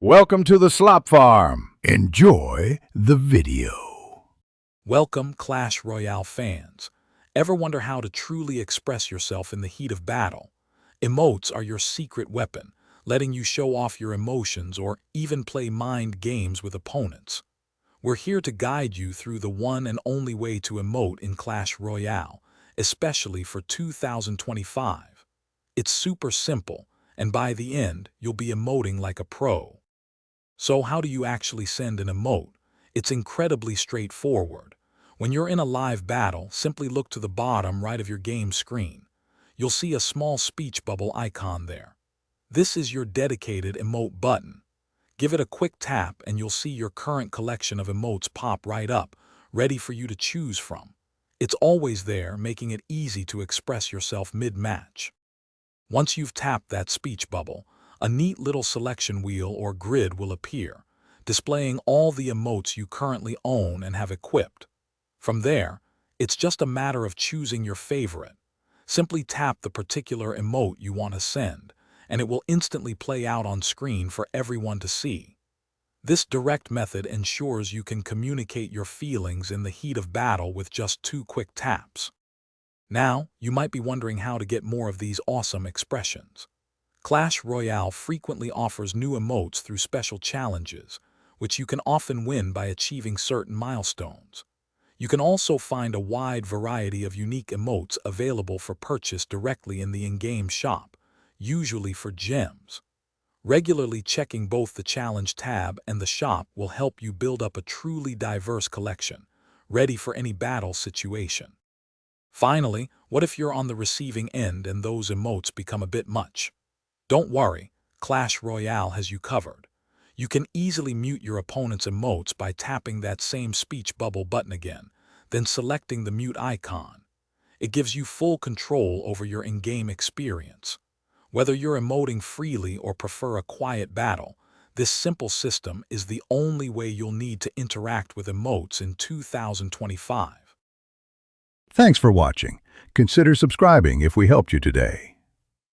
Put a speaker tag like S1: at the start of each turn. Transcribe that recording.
S1: Welcome to the Slop Farm. Enjoy the video.
S2: Welcome, Clash Royale fans. Ever wonder how to truly express yourself in the heat of battle? Emotes are your secret weapon, letting you show off your emotions or even play mind games with opponents. We're here to guide you through the one and only way to emote in Clash Royale, especially for 2025. It's super simple, and by the end, you'll be emoting like a pro. So how do you actually send an emote? It's incredibly straightforward. When you're in a live battle, simply look to the bottom right of your game screen. You'll see a small speech bubble icon there. This is your dedicated emote button. Give it a quick tap and you'll see your current collection of emotes pop right up, ready for you to choose from. It's always there, making it easy to express yourself mid-match. Once you've tapped that speech bubble, a neat little selection wheel or grid will appear, displaying all the emotes you currently own and have equipped. From there, it's just a matter of choosing your favorite. Simply tap the particular emote you want to send, and it will instantly play out on screen for everyone to see. This direct method ensures you can communicate your feelings in the heat of battle with just 2 quick taps. Now, you might be wondering how to get more of these awesome expressions. Clash Royale frequently offers new emotes through special challenges, which you can often win by achieving certain milestones. You can also find a wide variety of unique emotes available for purchase directly in the in-game shop, usually for gems. Regularly checking both the challenge tab and the shop will help you build up a truly diverse collection, ready for any battle situation. Finally, what if you're on the receiving end and those emotes become a bit much? Don't worry, Clash Royale has you covered. You can easily mute your opponent's emotes by tapping that same speech bubble button again, then selecting the mute icon. It gives you full control over your in-game experience. Whether you're emoting freely or prefer a quiet battle, this simple system is the only way you'll need to interact with emotes in 2025.
S1: Thanks for watching. Consider subscribing if we helped you today.